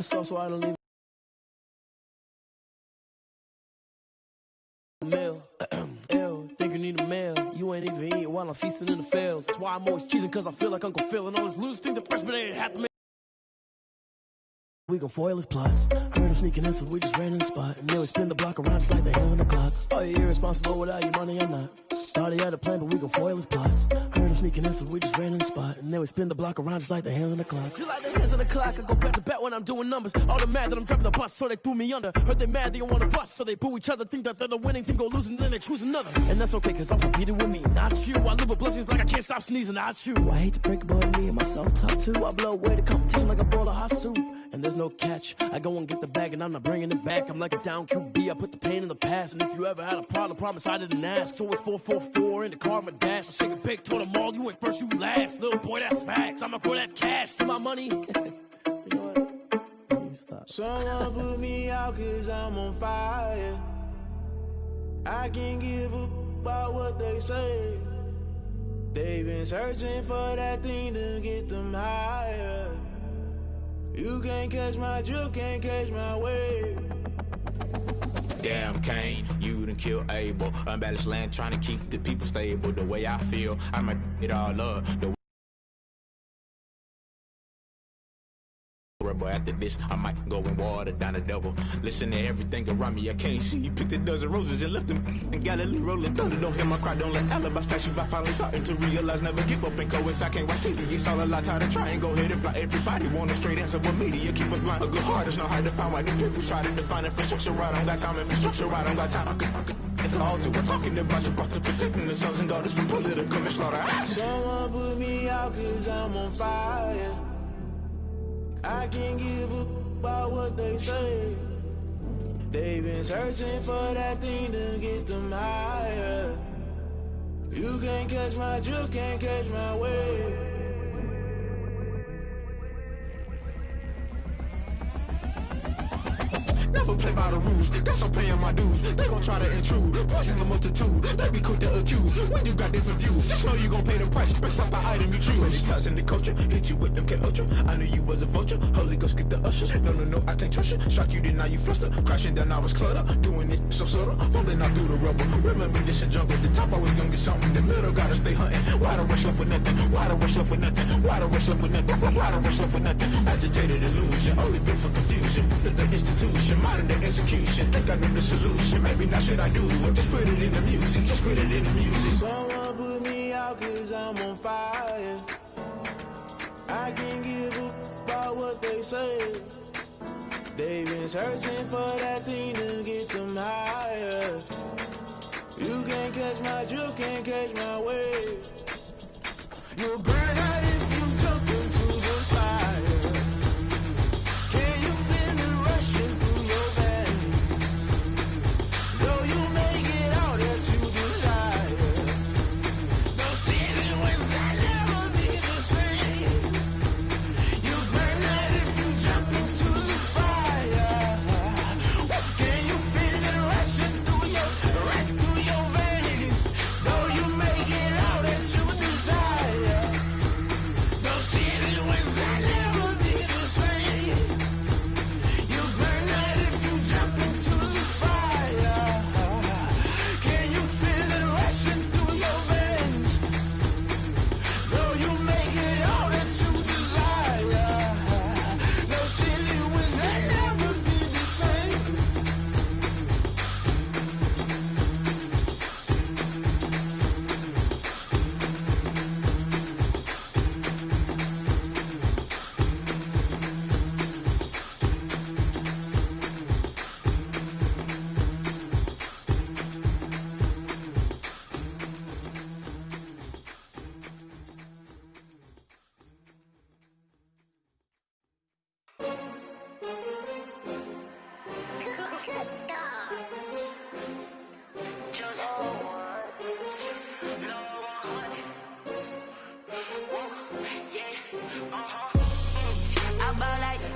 So I don't leave mail. Ew, think you need a mail. You ain't even eating while I'm feasting in the field. That's why I'm always cheesing, cause I feel like Uncle Phil. And all this loose thing the freshman ain't have to make. We gon' foil his plot. Heard him sneaking in, so we just ran in the spot. And then we spin the block around just like the hand on the clock. Are you irresponsible without your money or not? Thought he had a plan, but we gon' foil his plot. Heard him sneaking in, so we just ran in the spot. And then we spin the block around just like the hands on the clock. Just like the hands on the clock, I go back to back when I'm doing numbers. All the mad that I'm driving the bus, so they threw me under. Heard they mad, they don't wanna bust, so they boo each other. Think that they're the winning team, go losing, then they choose another. And that's okay, cause I'm competing with me, not you. I live with blessings like I can't stop sneezing, not you. I hate to break it, but me and myself top two. I blow away the competition like a bowl of hot soup. And there's no catch. I go and get the bag and I'm not bringing it back. I'm like a down QB, I put the pain in the past. And if you ever had a problem, promise I didn't ask. So it's 444 in the car, my dash. I shake a big, told them all, you ain't first, you last. Little boy, that's facts. I'ma throw that cash to my money. You know what? Stop. Someone put me out cause I'm on fire. I can't give a about what they say. They've been searching for that thing to get them higher. You can't catch my drift, can't catch my wave. Damn Kane, you done killed Abel. Unbalanced land trying to keep the people stable. The way I feel, I might it all up. But after this, I might go and water down the devil. Listen to everything around me, I can't see. You picked a dozen roses and left them in Galilee rolling thunder. Don't hear my cry, don't let alibis pass you. I finally starting to realize, never give up and coincide. I can't watch TV, it's all a lot. Tired of trying, go ahead and fly. Everybody want a straight answer, but media keep us blind. A good heart is not hard to find. Why the people try to define infrastructure right? I don't got time, infrastructure right, I don't got time. I could it's all to we're talking about you, about to protecting the sons and daughters from political and slaughter. Someone put me out cause I'm on fire. I can't give a about what they say. They've been searching for that thing to get them higher. You can't catch my drift, can't catch my wave. Never play by the rules, guess I'm paying my dues. They gon' try to intrude, poison the multitude. They be quick to accuse, when you got different views. Just know you gon' pay the price, based off the item you choose. Many times in the culture, hit you with them K-Ultra. I knew you was a vulture, Holy Ghost get the ushers. No, I can't trust you. Shock you, then now you fluster. Crashing down, I was cluttered. Doing this so subtle, fumbling out through the rubble. Remember this in jungle, the top always gonna get something. In the middle, gotta stay hunting. Why the rush left for nothing? Why the rush left for nothing? Why the rush left for nothing? Why the rush left for nothing? Agitated illusion, only been for confusion. The institution, modern day execution. Think I know the solution, maybe not should I do it. Just put it in the music, just put it in the music. Someone put me out cause I'm on fire. I can't give a about what they say. They've been searching for that thing to get them higher. You can't catch my drift, can't catch my wave. You'll burn out if you jump into the fire. Can you feel it rushing through your veins? Though you make it out that you desire. No city was that never be the same. You burn out if you jump into the fire. Can you feel it rushing through your veins? Though you make it out that you desire. No city was that never be the same. You burn out if you jump into the fire. Can you feel it rushing through your veins? Though you make it all that you desire. No city was that never be the same.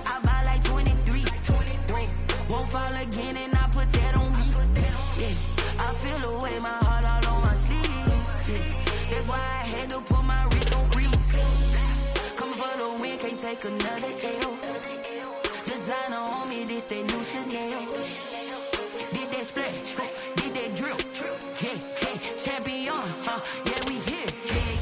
I buy like 23. Won't fall again and I put that on me. Yeah, I feel the way, my heart all on my sleeve. Yeah, that's why I had to put my wrist on freeze. Coming for the win, can't take another L. Design Chanel. Did that split, did that drill. Yeah, champion, yeah, we here.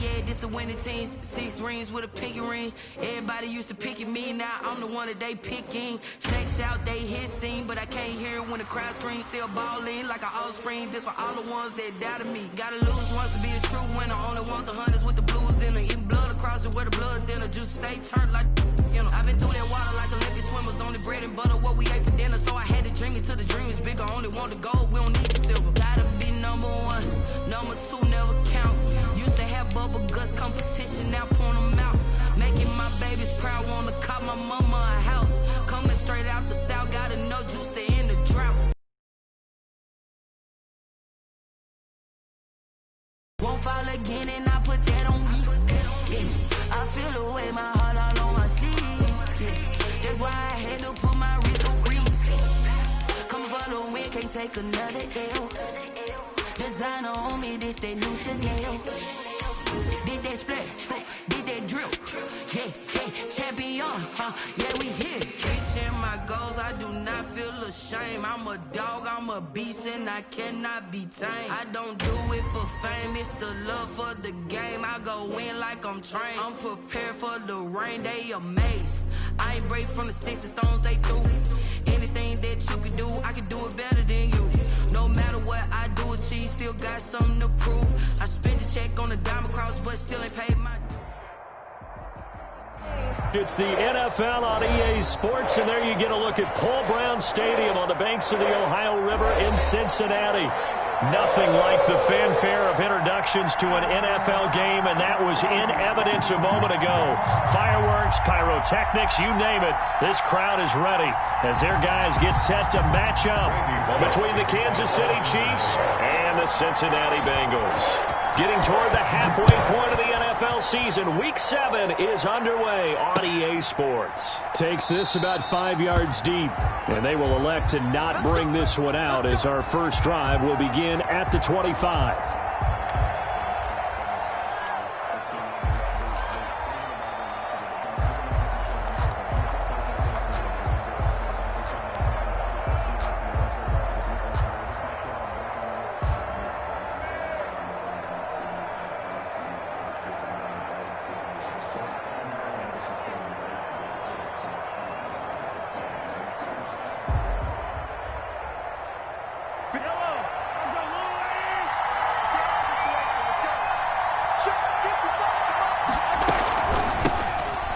Yeah, this the winning team. 6 rings with a pinky ring. Everybody used to pick at me, now I'm the one that they picking. Snakes out, they hit scene, but I can't hear it when the crowd screams. Still balling like an offspring. This for all the ones that doubted me. Gotta lose once to be a true winner. Only want the hunters with the blues in it. Eating blood across it where the blood thinner. Juice stay turned like, you know. I've been through that water like Olympic swimmers. Only bread and butter what we ate for dinner. So I had to dream it till the dream is bigger. Only want the gold, we don't need the silver. Gotta be number 1, number 2 never count. Used to have bubble guts competition, now point them out. Making my babies proud, wanna cop my mama a house. Coming straight out the south, gotta know juice to end the drought. Won't fall again and I put that on me. Yeah. I feel the way, my heart all on my sleeve. Yeah. That's why I had to put my wrist on freeze. Come for the win, can't take another L. Designer on me, this that new Chanel. Did that split, did that drill. Yeah, champion, yeah, we here. Reaching my goals, I do not feel ashamed. I'm a dog, I'm a beast, and I cannot be tamed. I don't do it for fame, it's the love for the game. I go in like I'm trained. I'm prepared for the rain, they amazed. I ain't break from the sticks and stones they threw. Anything that you could do, I could do it better than you. No matter what I do achieve, still got something to prove. I spent the check on the diamond cross, but still ain't paid my. It's the NFL on EA Sports, and there you get a look at Paul Brown Stadium on the banks of the Ohio River in Cincinnati. Nothing like the fanfare of introductions to an NFL game, and that was in evidence a moment ago. Fireworks, pyrotechnics, you name it. This crowd is ready as their guys get set to match up between the Kansas City Chiefs and the Cincinnati Bengals. Getting toward the halfway point of the NFL season, Week 7 is underway on EA Sports. Takes this about 5 yards deep, and they will elect to not bring this one out as our first drive will begin at the 25.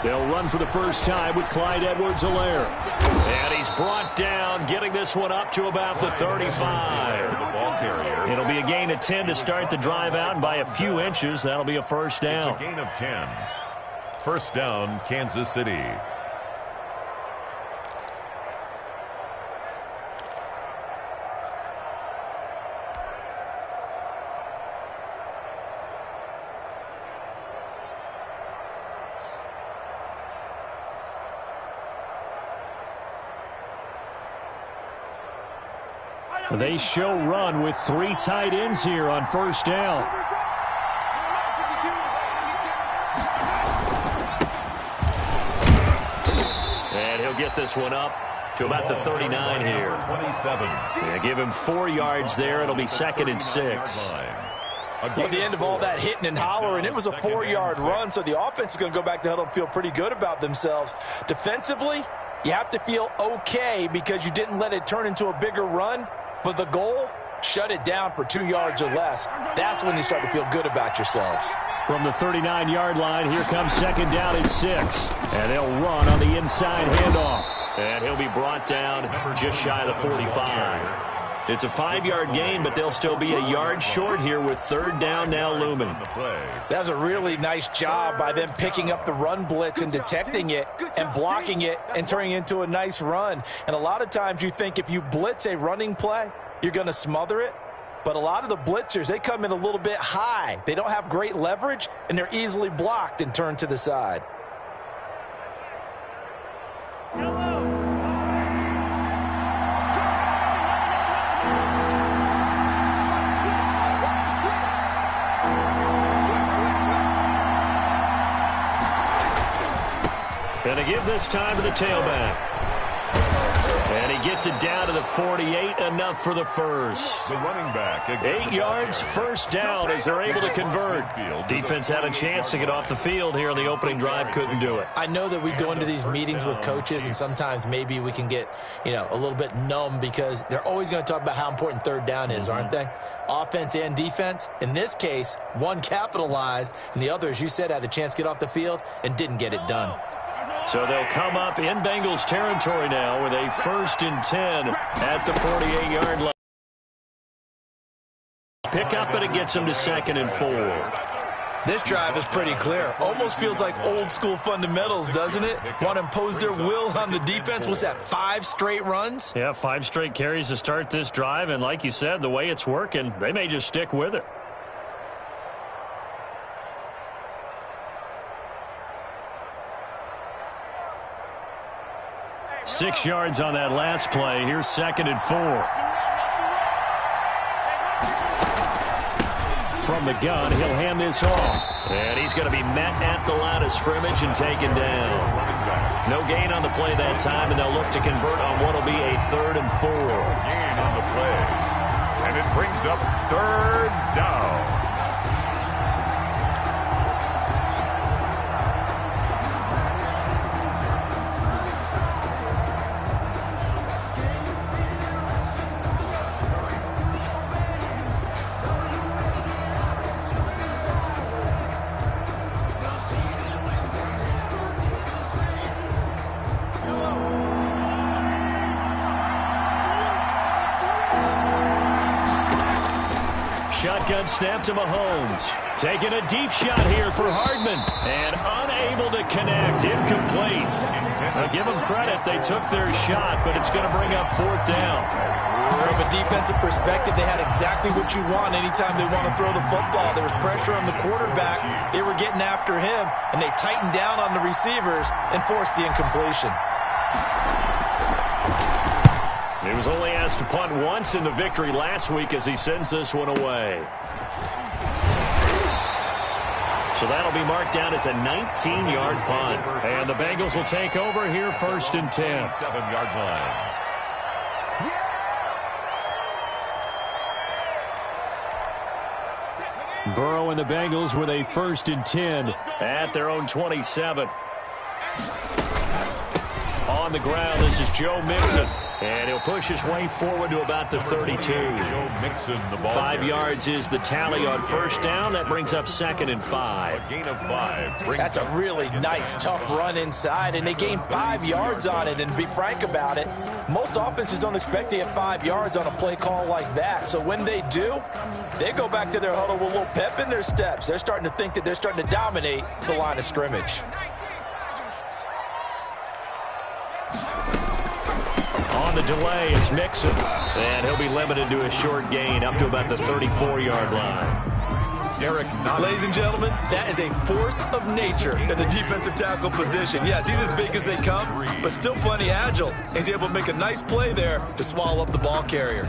They'll run for the first time with Clyde Edwards-Helaire. And he's brought down, getting this one up to about the 35. It'll be a gain of 10 to start the drive out, and by a few inches, that'll be a first down. It's a gain of 10. First down, Kansas City. They show run with 3 tight ends here on first down. And he'll get this one up to about the 39 here. 27. Yeah, give him 4 yards there. It'll be 2nd and 6. Well, at the end of all that hitting and hollering, it was a 4-yard run, so the offense is going to go back to huddle and feel pretty good about themselves. Defensively, you have to feel okay because you didn't let it turn into a bigger run. But the goal, shut it down for 2 yards or less. That's when you start to feel good about yourselves. From the 39-yard line, here comes 2nd down and 6. And they'll run on the inside handoff. And he'll be brought down just shy of the 45. It's a 5-yard gain, but they'll still be a yard short here with 3rd down now looming. That was a really nice job by them picking up the run blitz and detecting it and blocking it and turning it into a nice run. And a lot of times you think if you blitz a running play, you're going to smother it. But a lot of the blitzers, they come in a little bit high. They don't have great leverage, and they're easily blocked and turned to the side. And they give this time to the tailback. And And he gets it down to the 48, enough for the first. The running back. 8 yards, first down as they're able to convert. Defense had a chance to get off the field here on the opening drive, couldn't do it. I know that we go into these meetings with coaches, and sometimes maybe we can get, a little bit numb because they're always going to talk about how important third down is, aren't they? Offense and defense. In this case, one capitalized, and the other, as you said, had a chance to get off the field and didn't get it done. So they'll come up in Bengals territory now with a 1st and 10 at the 48-yard line. Pick up, and it gets them to 2nd and 4. This drive is pretty clear. Almost feels like old-school fundamentals, doesn't it? Want to impose their will on the defense. What's that, 5 straight runs? Yeah, 5 straight carries to start this drive, and like you said, the way it's working, they may just stick with it. 6 yards on that last play. Here's 2nd and 4. From the gun, he'll hand this off. And he's going to be met at the line of scrimmage and taken down. No gain on the play that time, and they'll look to convert on what will be a 3rd and 4. Gain on the play. And it brings up 3rd down. Shotgun snap to Mahomes. Taking a deep shot here for Hardman. And unable to connect. Incomplete. Now give them credit. They took their shot, but it's going to bring up 4th down. From a defensive perspective, they had exactly what you want anytime they want to throw the football. There was pressure on the quarterback. They were getting after him, and they tightened down on the receivers and forced the incompletion. He was only asked to punt once in the victory last week as he sends this one away. So that'll be marked down as a 19-yard punt. And the Bengals will take over here 1st and 10. 7-yard line. Burrow and the Bengals with a 1st and 10 at their own 27. On the ground, this is Joe Mixon. And he'll push his way forward to about the 32. Joe Mixon, the ball 5 yards is the tally on 1st down. That brings up 2nd and 5. A gain of 5. That's a really nice, tough run inside, and they gained 5 yards on it. And to be frank about it, most offenses don't expect to get 5 yards on a play call like that. So when they do, they go back to their huddle with a little pep in their steps. They're starting to think that they're starting to dominate the line of scrimmage. On the delay, it's Mixon. And he'll be limited to a short gain up to about the 34-yard line. Derek Nottingham. Ladies and gentlemen, that is a force of nature in the defensive tackle position. Yes, he's as big as they come, but still plenty agile. He's able to make a nice play there to swallow up the ball carrier.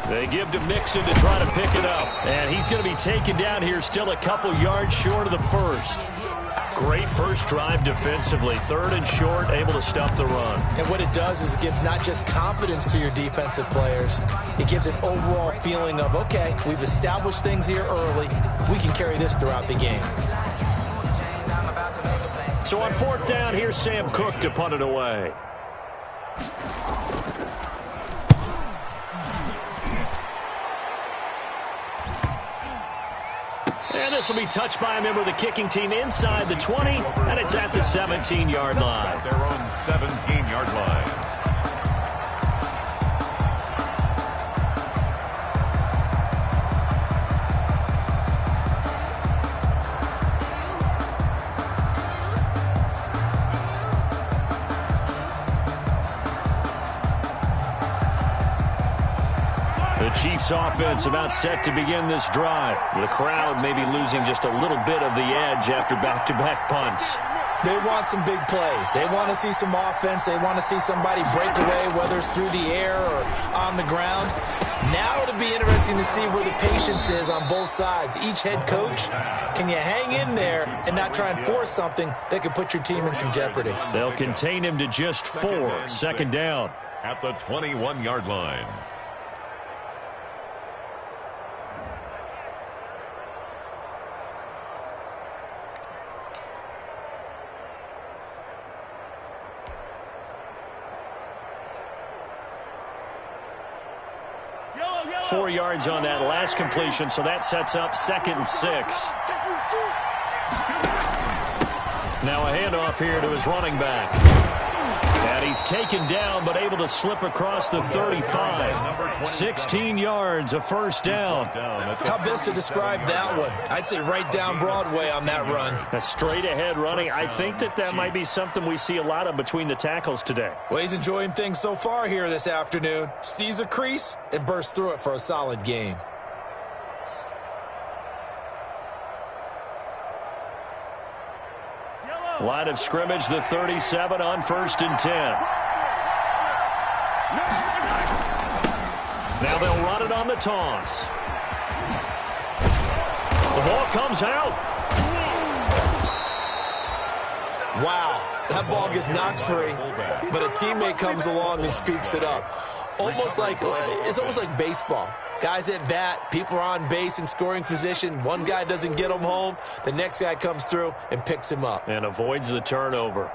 They give to Mixon to try to pick it up. And he's going to be taken down here still a couple yards short of the 1st. Great first drive defensively. 3rd and short, able to stop the run. And what it does is it gives not just confidence to your defensive players. It gives an overall feeling of, okay, we've established things here early. We can carry this throughout the game. So on 4th down, here's Sam Cook to punt it away. And this will be touched by a member of the kicking team inside the 20, and it's at the 17-yard line. Their own 17-yard line. Chiefs offense about set to begin this drive. The crowd may be losing just a little bit of the edge after back-to-back punts. They want some big plays. They want to see some offense. They want to see somebody break away, whether it's through the air or on the ground. Now it'll be interesting to see where the patience is on both sides. Each head coach, can you hang in there and not try and force something that could put your team in some jeopardy? They'll contain him to just 4. Second down. At the 21-yard line. Yellow. 4 yards on that last completion, so that sets up 2nd and 6. Now a handoff here to his running back. And he's taken down, but able to slip across the 35. 16 yards, a first down. How best to describe that one? I'd say right down Broadway on that run. A straight-ahead running. I think that might be something we see a lot of between the tackles today. Well, he's enjoying things so far here this afternoon. Sees a crease and bursts through it for a solid gain. Line of scrimmage, the 37 on 1st and 10. Now they'll run it on the toss. The ball comes out. Wow, that ball gets knocked free, but a teammate comes along and scoops it up. It's almost like baseball. Guys at bat, people are on base in scoring position. One guy doesn't get him home. The next guy comes through and picks him up. And avoids the turnover.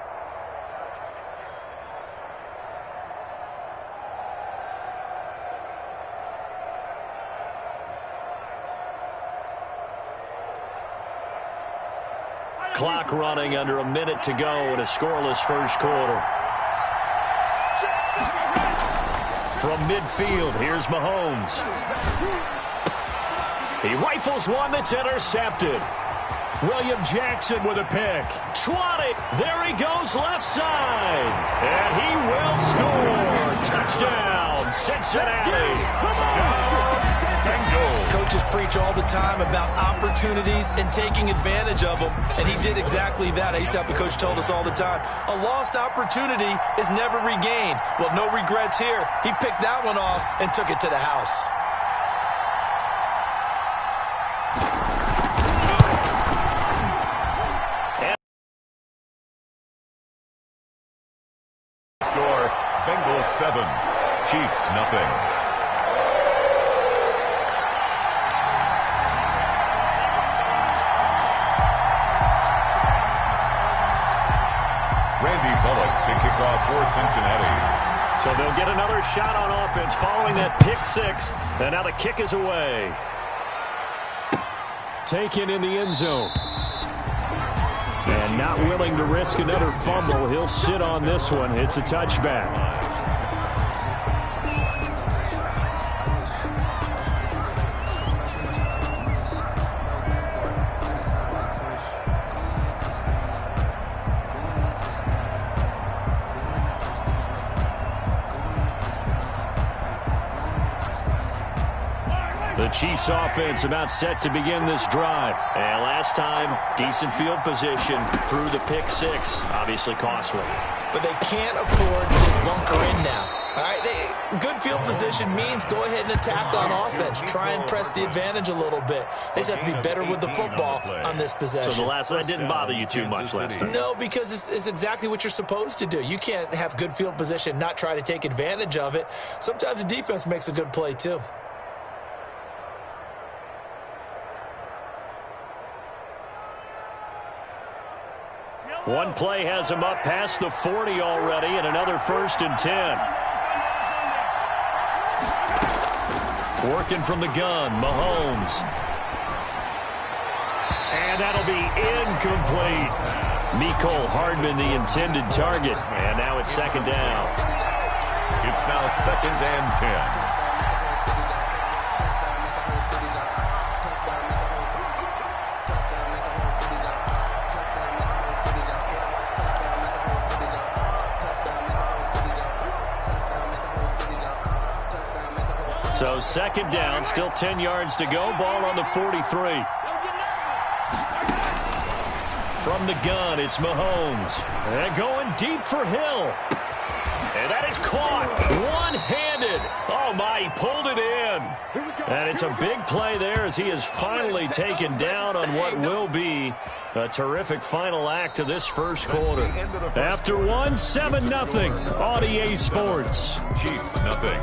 Clock running under a minute to go in a scoreless first quarter. From midfield, here's Mahomes. He rifles one that's intercepted. William Jackson with a pick. 20. There he goes left side. And he will score. Touchdown, Cincinnati. Coaches preach all the time about opportunities and taking advantage of them, and he did exactly that. I used to have a coach told us all the time, a lost opportunity is never regained. Well, no regrets here. He picked that one off and took it to the house. Score, Bengals 7, Chiefs nothing. To kick off for Cincinnati. So they'll get another shot on offense following that pick 6. And now the kick is away. Taken in the end zone. And not willing to risk another fumble. He'll sit on this one. It's a touchback. The Chiefs offense about set to begin this drive. And last time, decent field position through the pick 6. Obviously costly. But they can't afford to just bunker in now. All right, good field position means go ahead and attack on offense. Try and press the advantage a little bit. They just have to be better with the football on this possession. So the last one didn't bother you too much last time? No, because it's exactly what you're supposed to do. You can't have good field position, not try to take advantage of it. Sometimes the defense makes a good play too. One play has him up past the 40 already, and another 1st and 10. Working from the gun, Mahomes. And that'll be incomplete. Mecole Hardman, the intended target. And now it's 2nd down. It's now 2nd and 10. So second down, still 10 yards to go. Ball on the 43. From the gun, it's Mahomes. And going deep for Hill. And that is caught one-handed. Oh, my, he pulled it in. And it's a big play there as he is finally taken down on what will be a terrific final act of this first quarter. After one, 7-0 on EA Sports. Chiefs, nothing.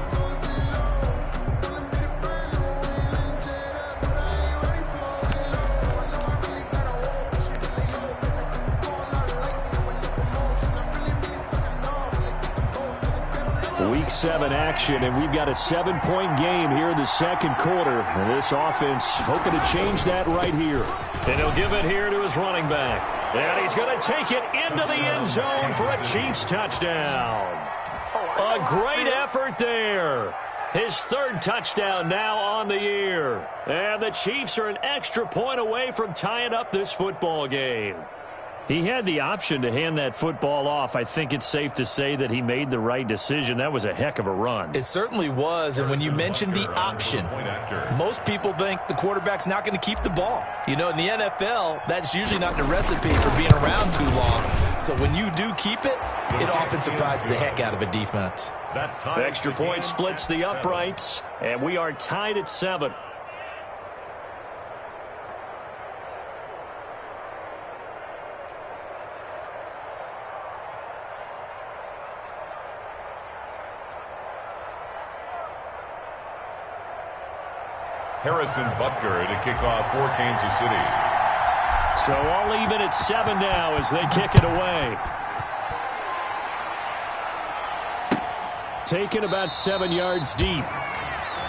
Week 7 action, and we've got a 7-point game here in the second quarter. And this offense hoping to change that right here. And he'll give it here to his running back. And he's going to take it into the end zone for a Chiefs touchdown. A great effort there. His third touchdown now on the year. And the Chiefs are an extra point away from tying up this football game. He had the option to hand that football off. I think it's safe to say that he made the right decision. That was a heck of a run. It certainly was, and when you mentioned the option, most people think the quarterback's not going to keep the ball. You know, in the NFL, that's usually not the recipe for being around too long. So when you do keep it, it often surprises the heck out of a defense. The extra point splits the uprights, and we are tied at 7. Harrison Butker to kick off for Kansas City. So all even at 7 now as they kick it away. Taken about 7 yards deep.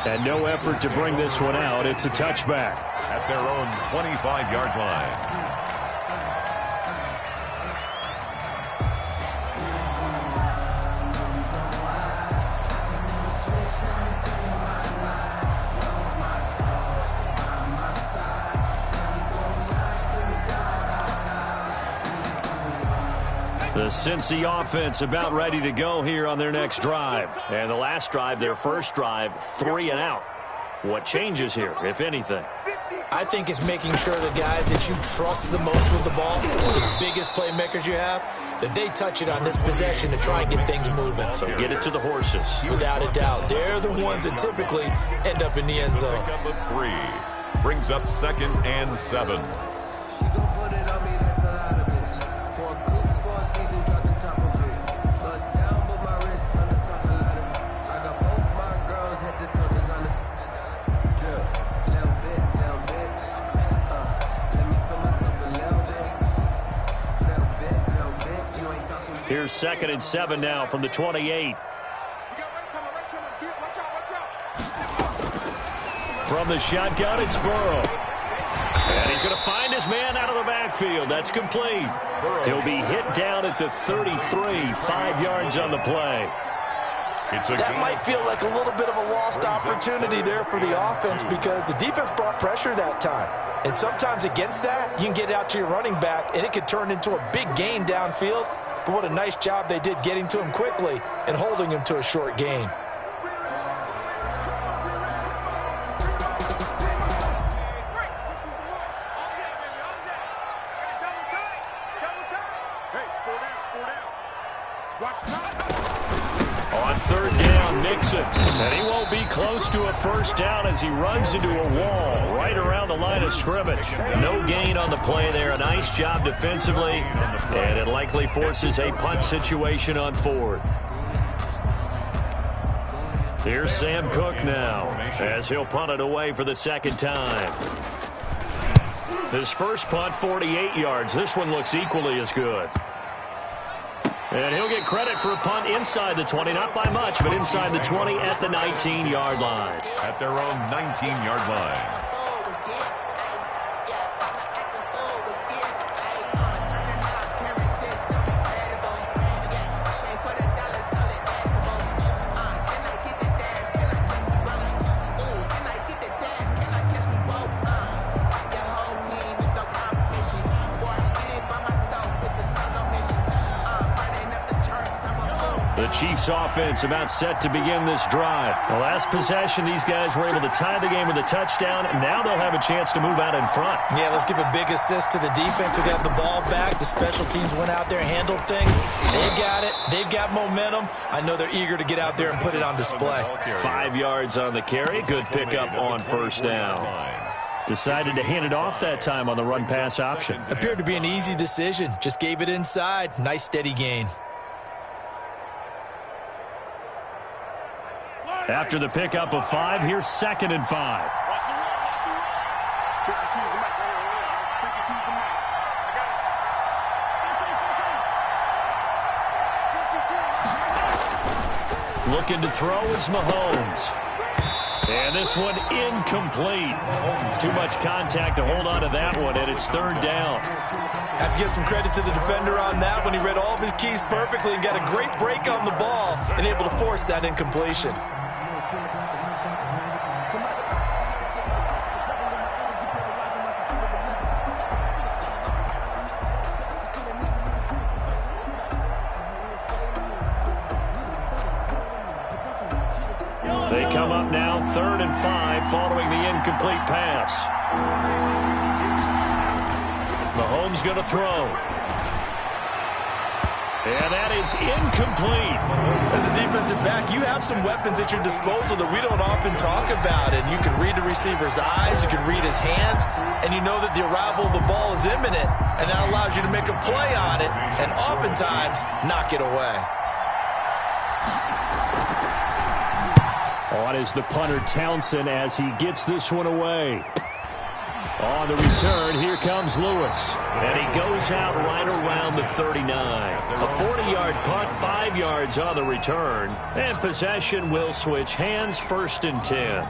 And no effort to bring this one out. It's a touchback. At their own 25-yard line. The Cincy offense about ready to go here on their next drive. And the last drive, their first drive, 3 and out. What changes here, if anything? I think it's making sure the guys that you trust the most with the ball, the biggest playmakers you have, that they touch it on this possession to try and get things moving. So get it to the horses. Without a doubt. They're the ones that typically end up in the end zone. Pick up a 3. Brings up 2nd and 7. Here's 2nd and 7 now from the 28. From the shotgun, it's Burrow. And he's going to find his man out of the backfield. That's complete. He'll be hit down at the 33, 5 yards on the play. That might feel like a little bit of a lost opportunity there for the offense because the defense brought pressure that time. And sometimes against that, you can get out to your running back, and it could turn into a big gain downfield. But what a nice job they did getting to him quickly and holding him to a short gain. On 3rd down, Nixon. And he won't be close to a first down as he runs into a wall right around the line of scrimmage. No gain on the play there. A nice job defensively. And it likely forces a punt situation on 4th. Here's Sam Cook now as he'll punt it away for the 2nd time. His first punt, 48 yards. This one looks equally as good. And he'll get credit for a punt inside the 20, not by much, but inside the 20 at the 19-yard line. At their own 19-yard line. The Chiefs offense about set to begin this drive. The last possession, these guys were able to tie the game with a touchdown, and now they'll have a chance to move out in front. Yeah, let's give a big assist to the defense who got the ball back. The special teams went out there and handled things. They've got it. They've got momentum. I know they're eager to get out there and put it on display. 5 yards on the carry. Good pickup on first down. Decided to hand it off that time on the run-pass option. Appeared to be an easy decision. Just gave it inside. Nice steady gain. After the pickup of 5, here's 2nd and 5. Looking to throw is Mahomes. And this one incomplete. Too much contact to hold on to that one, and it's 3rd down. Have to give some credit to the defender on that when he read all of his keys perfectly and got a great break on the ball and able to force that incompletion. They come up now 3rd and 5 following the incomplete pass. Mahomes going to throw. And that is incomplete. As a defensive back, you have some weapons at your disposal that we don't often talk about. And you can read the receiver's eyes, you can read his hands, and you know that the arrival of the ball is imminent. And that allows you to make a play on it and oftentimes knock it away. On is the punter Townsend as he gets this one away. On the return, here comes Lewis. And he goes out right around the 39. A 40-yard punt, 5 yards on the return. And possession will switch hands, 1st and 10.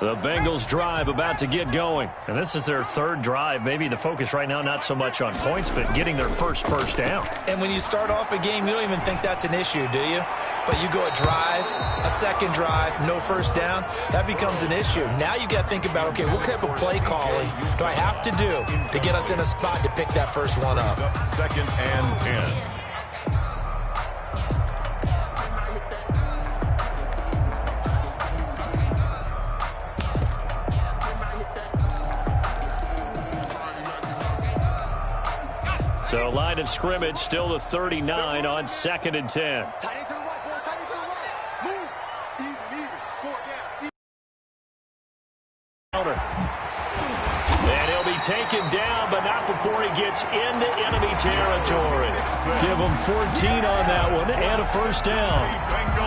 The Bengals drive about to get going. And this is their 3rd drive. Maybe the focus right now not so much on points, but getting their first down. And when you start off a game, you don't even think that's an issue, do you? But you go a drive, a 2nd drive, no first down, that becomes an issue. Now you got to think about, okay, what type of play calling do I have to do to get us in a spot to pick that first one up? 2nd and 10. So line of scrimmage still the 39 on 2nd and 10. And he'll be taken down, but not before he gets into enemy territory. Give him 14 on that one and a first down.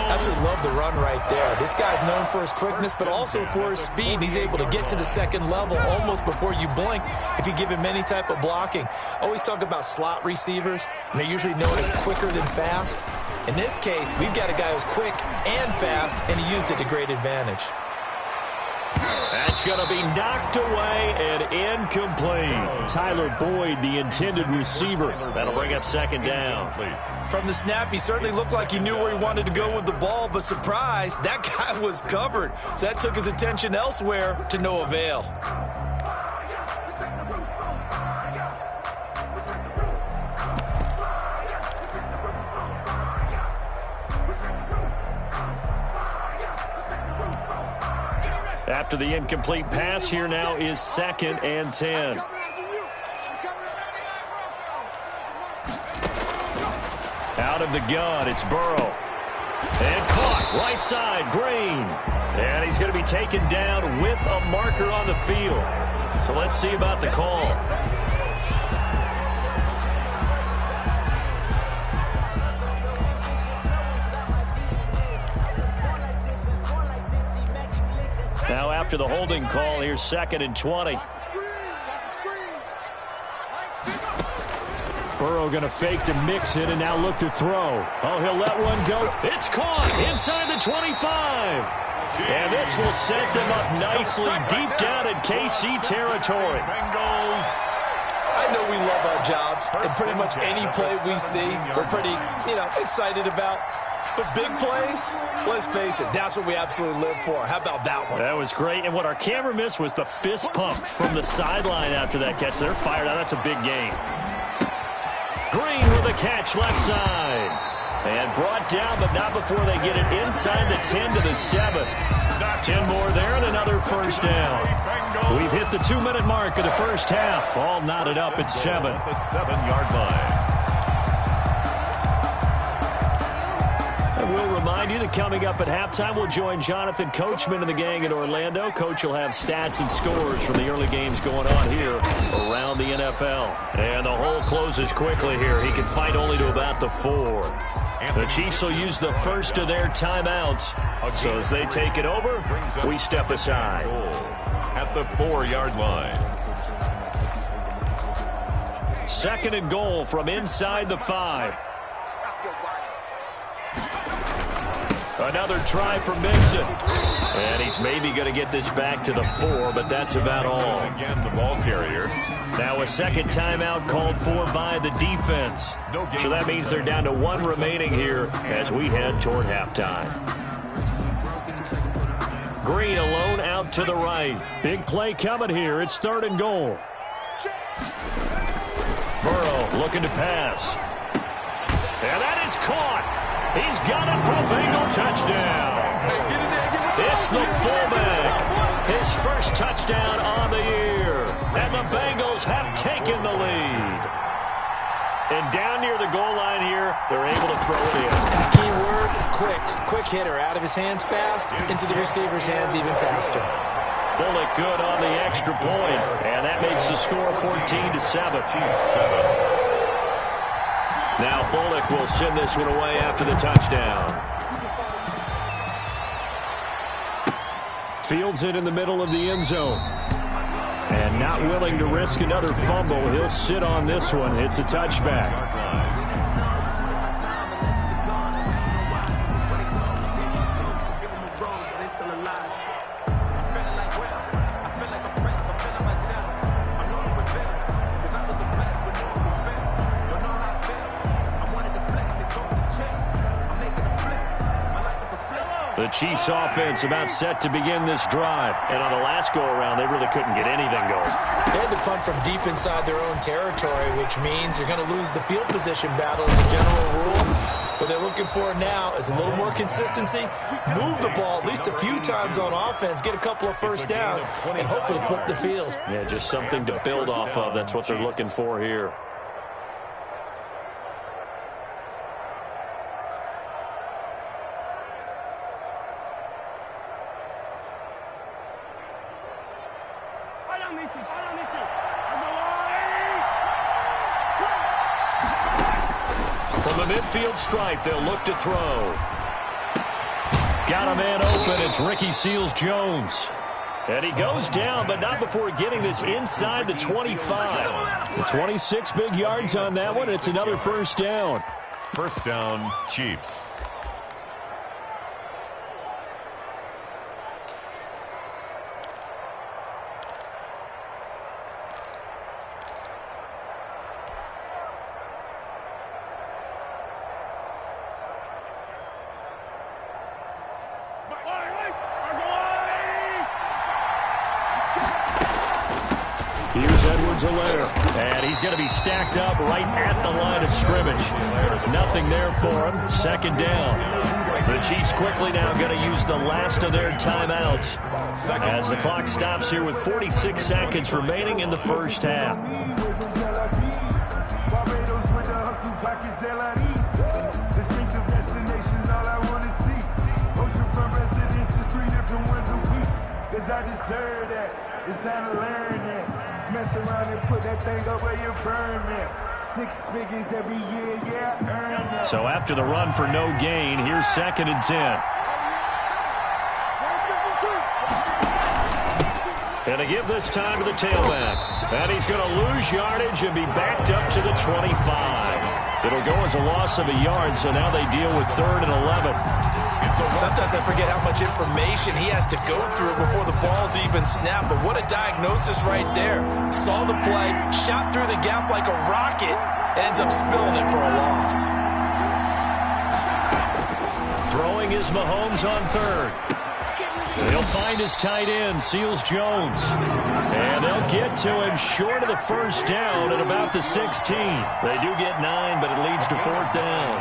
Absolutely love the run right there. This guy's known for his quickness, but also for his speed. He's able to get to the 2nd level almost before you blink if you give him any type of blocking. Always talk about slot receivers, and they're usually known as quicker than fast. In this case, we've got a guy who's quick and fast, and he used it to great advantage. That's going to be knocked away and incomplete. Tyler Boyd, the intended receiver. That'll bring up 2nd down. From the snap, he certainly looked like he knew where he wanted to go with the ball, but surprise, that guy was covered. So that took his attention elsewhere to no avail. After the incomplete pass, here now is 2nd and 10. Out of the gun, it's Burrow. And caught, right side, Green. And he's going to be taken down with a marker on the field. So let's see about the call. Now after the holding call, here's 2nd and 20. Burrow going to fake to Mixon and now look to throw. Oh, he'll let one go. It's caught inside the 25. And this will set them up nicely deep down in KC territory. I know we love our jobs, and pretty much any play we see, we're pretty, excited about. The big plays, let's face it, that's what we absolutely live for. How about that one? That was great. And what our camera missed was the fist pump from the sideline after that catch. They're fired out. That's a big gain. Green with a catch left side. And brought down, but not before they get it inside the 10 to the 7. 10 more there and another first down. We've hit the 2-minute mark of the first half. All knotted up at 7. At the 7-yard line. And we'll remind you that coming up at halftime, we'll join Jonathan Coachman and the gang in Orlando. Coach will have stats and scores from the early games going on here around the NFL. And the hole closes quickly here. He can fight only to about the 4. The Chiefs will use the first of their timeouts. So as they take it over, we step aside. At the 4-yard line. 2nd and goal from inside the 5. Another try for Mixon. And he's maybe going to get this back to the 4, but that's about all. Again, the ball carrier. Now a second timeout called for by the defense. So that means they're down to 1 remaining here as we head toward halftime. Green alone out to the right. Big play coming here. It's 3rd and goal. Burrow looking to pass. And that is caught. He's got it for a Bengal touchdown. It's the fullback. His first touchdown on the year. And the Bengals have taken the lead. And down near the goal line here, they're able to throw it in. Key word, quick. Quick hitter. Out of his hands fast, into the receiver's hands even faster. Bullock good on the extra point. And that makes the score 14-7. Now Bullock will send this one away after the touchdown. Fields it in the middle of the end zone. And not willing to risk another fumble, he'll sit on this one. It's a touchback. The Chiefs offense about set to begin this drive. And on the last go-around, they really couldn't get anything going. They had to punt from deep inside their own territory, which means you're going to lose the field position battle as a general rule. What they're looking for now is a little more consistency. Move the ball at least a few times on offense, get a couple of first downs, and hopefully flip the field. Yeah, just something to build off of. That's what they're looking for here. From the midfield stripe, they'll look to throw. Got a man open. It's Ricky Seals-Jones. And he goes down, but not before getting this inside the 25. The 26 big yards on that one. It's another first down. First down, Chiefs. And he's going to be stacked up right at the line of scrimmage. Nothing there for him. Second down. The Chiefs quickly now going to use the last of their timeouts as the clock stops here with 46 seconds remaining in the first half. I deserve that. It's time to learn that. Mess around and put that thing up where your permit. 6 figures every year, yeah, earn that. So after the run for no gain, here's 2nd and 10. And to give this time to the tailback. And he's going to lose yardage and be backed up to the 25. It'll go as a loss of a yard, so now they deal with 3rd and 11. Sometimes I forget how much information he has to go through before the ball's even snapped. But what a diagnosis right there. Saw the play, shot through the gap like a rocket, ends up spilling it for a loss. Throwing is Mahomes on third. He'll find his tight end, Seals Jones. And they'll get to him short of the first down at about the 16. They do get 9, but it leads to fourth down.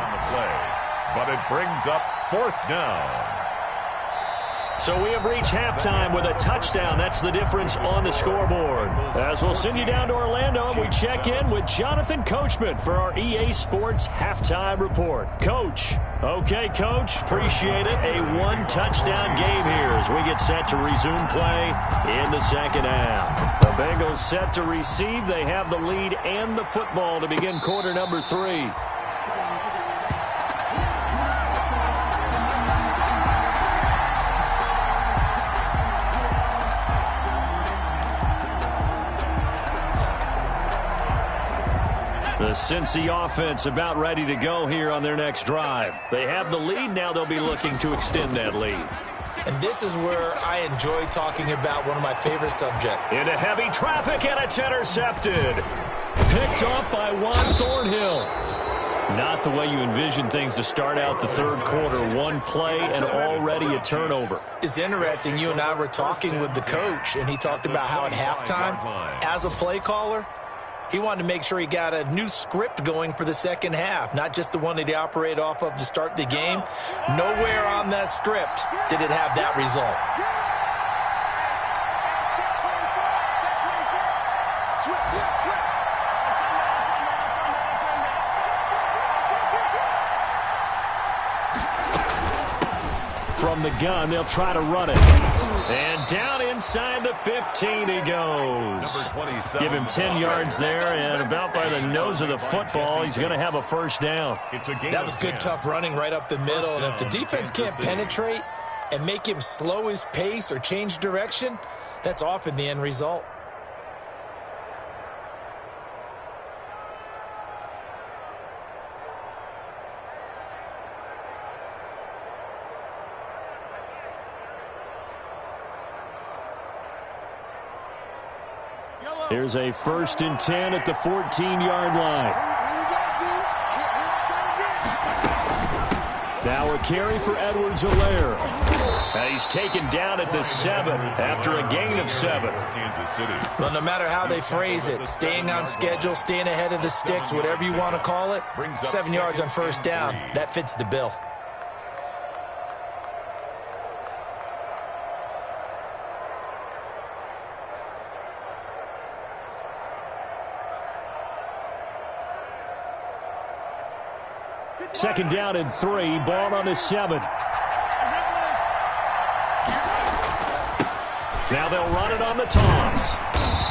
But it brings up fourth down. So we have reached halftime with a touchdown. That's the difference on the scoreboard. As we'll send you down to Orlando, and we check in with Jonathan Coachman for our EA Sports Halftime Report. Coach. Okay, Coach. Appreciate it. A one-touchdown game here as we get set to resume play in the second half. The Bengals set to receive. They have the lead and the football to begin quarter number 3. The Cincy offense about ready to go here on their next drive. They have the lead. Now they'll be looking to extend that lead. And this is where I enjoy talking about one of my favorite subjects. Into heavy traffic, and it's intercepted. Picked off by Juan Thornhill. Not the way you envision things to start out the third quarter. One play and already a turnover. It's interesting. You and I were talking with the coach, and he talked about how at halftime, as a play caller, he wanted to make sure he got a new script going for the second half, not just the one that he operated off of to start the game. Nowhere on that script did it have that result. From the gun, they'll try to run it. And down inside the 15 he goes. Give him 10 yards there, and about by the nose of the football, he's going to have a first down. That was good, tough running right up the middle. And if the defense can't penetrate and make him slow his pace or change direction, that's often the end result. Here's a 1st and 10 at the 14-yard line. Now a carry for Edwards-Helaire. He's taken down at the 7 after a gain of 7. Well, no matter how they phrase it, staying on schedule, staying ahead of the sticks, whatever you want to call it, 7 yards on first down, that fits the bill. Second down and 3, ball on the 7. Now they'll run it on the toss.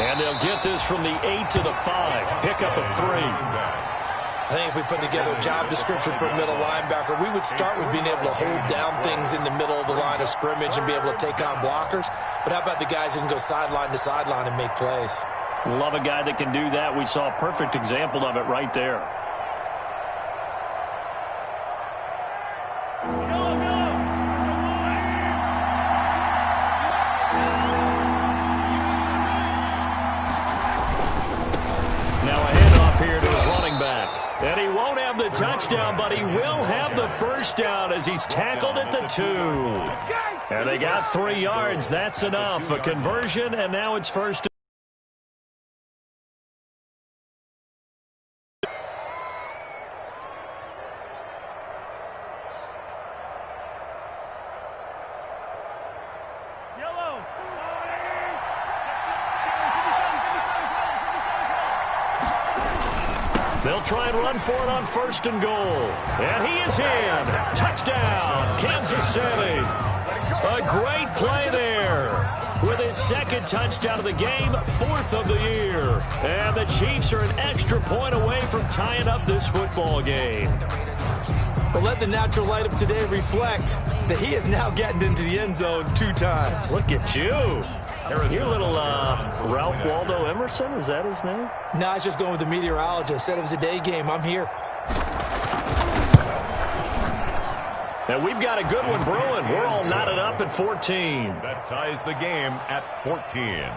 And they'll get this from the 8 to the 5. Pickup of 3. I think if we put together a job description for a middle linebacker, we would start with being able to hold down things in the middle of the line of scrimmage and be able to take on blockers. But how about the guys who can go sideline to sideline and make plays? Love a guy that can do that. We saw a perfect example of it right there. Touchdown, but he will have the first down as he's tackled at the 2. And they got 3 yards. That's enough. A conversion, and now it's first. They'll try and run for it on 1st and goal. And he is in. Touchdown, Kansas City. A great play there. With his 2nd touchdown of the game, 4th of the year. And the Chiefs are an extra point away from tying up this football game. Well, let the natural light of today reflect that he is now getting into the end zone 2 times. Look at you. Your little Ralph Waldo Emerson, is that his name? No, I was just going with the meteorologist. Said it was a day game. I'm here. And we've got a good one brewing. We're all knotted up at 14. That ties the game at 14.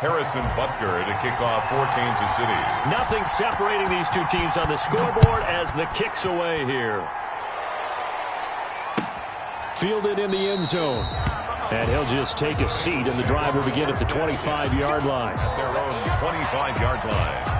Harrison Butker to kick off for Kansas City. Nothing separating these two teams on the scoreboard as the kick's away here. Fielded in the end zone. And he'll just take a seat, and the drive will begin at the 25-yard line. At their own 25-yard line.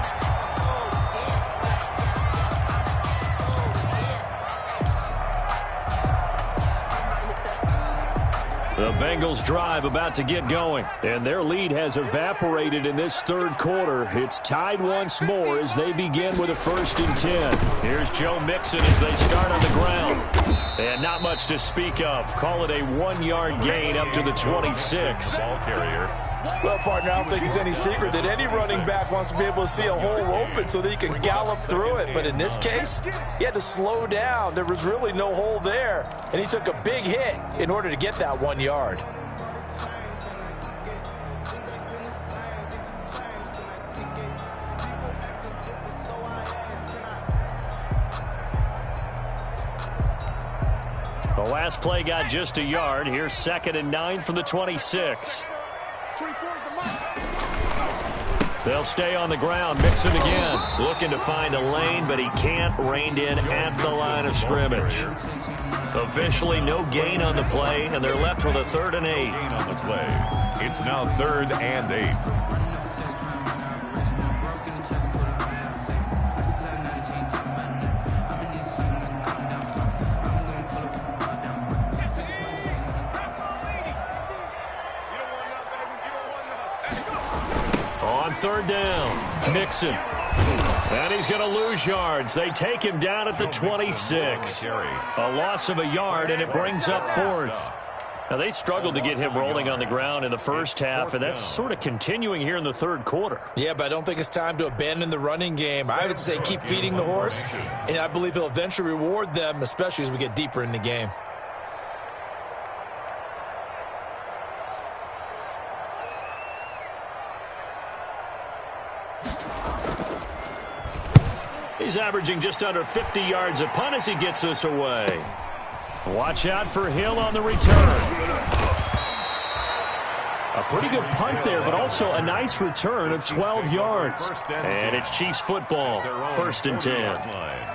The Bengals drive about to get going, and their lead has evaporated in this third quarter. It's tied once more as they begin with a 1st and 10. Here's Joe Mixon as they start on the ground. And not much to speak of. Call it a 1-yard gain up to the 26. Ball carrier. Well, partner, I don't think it's any secret that any running back wants to be able to see a hole open so that he can gallop through it. But in this case, he had to slow down. There was really no hole there. And he took a big hit in order to get that 1 yard. The last play got just a yard. Here's 2nd and 9 from the 26. They'll stay on the ground. Mixon again. Looking to find a lane, but he can't. Reined in at the line of scrimmage. Officially no gain on the play, and they're left with a 3rd and 8. Gain on the play. It's now 3rd and 8. On 3rd down, Mixon. And he's going to lose yards. They take him down at the 26. A loss of a yard, and it brings up 4th. Now, they struggled to get him rolling on the ground in the first half, and that's sort of continuing here in the third quarter. Yeah, but I don't think it's time to abandon the running game. I would say keep feeding the horse, and I believe he'll eventually reward them, especially as we get deeper in the game. He's averaging just under 50 yards a punt as he gets us away. Watch out for Hill on the return. A pretty good punt there, but also a nice return of 12 yards. And it's Chiefs football, 1st and 10.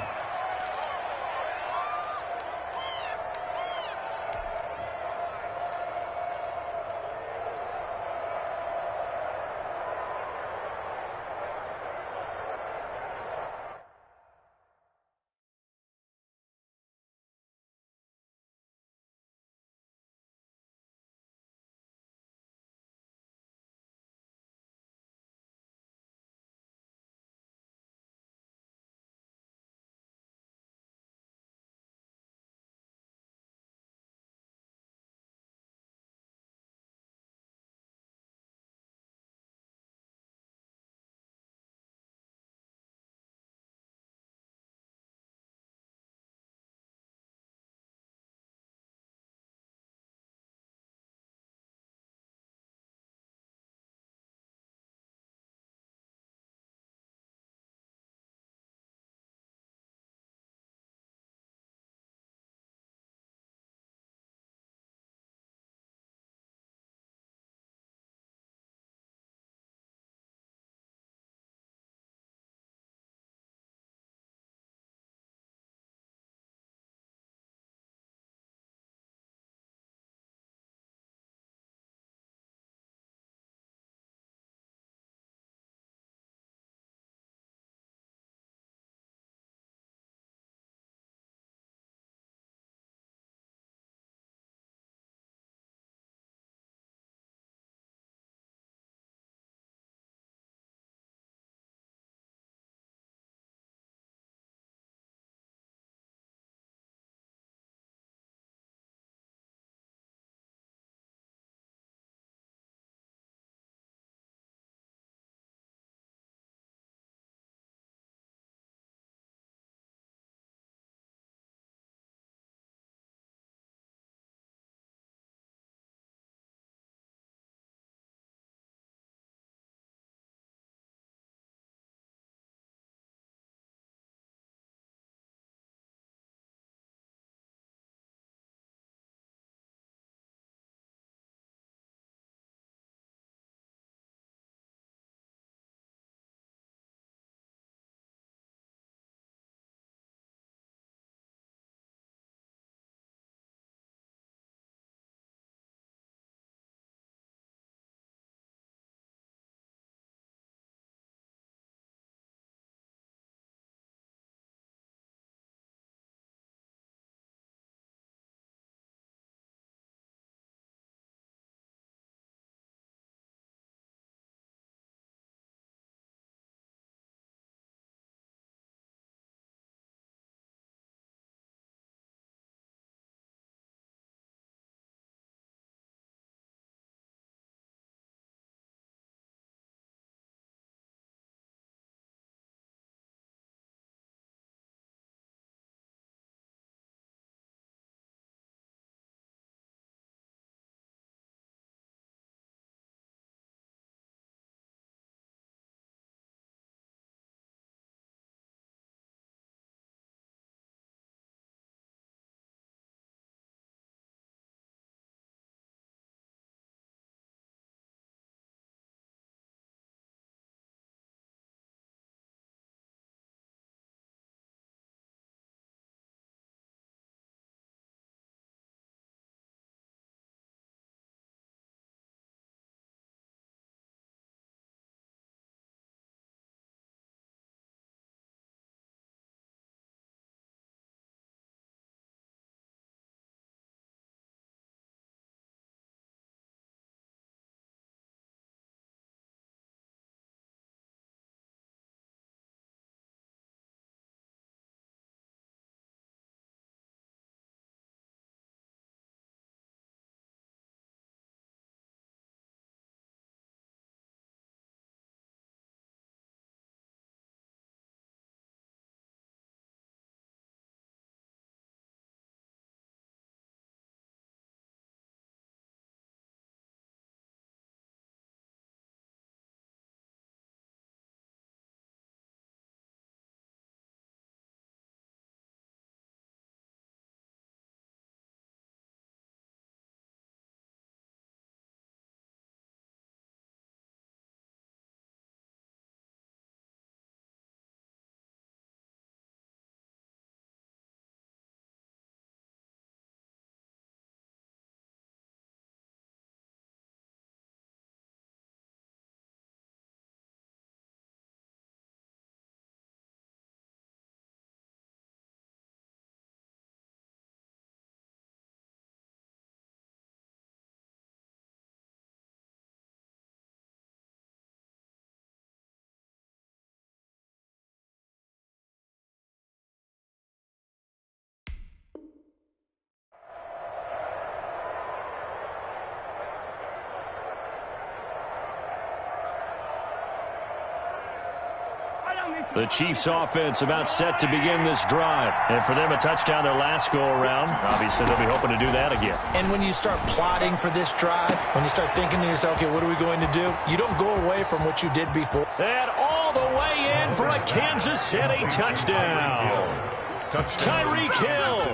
The Chiefs offense about set to begin this drive. And for them, a touchdown their last go-around. Obviously, they'll be hoping to do that again. And when you start plotting for this drive, when you start thinking to yourself, okay, what are we going to do? You don't go away from what you did before. And all the way in for a Kansas City touchdown. Tyreek Hill,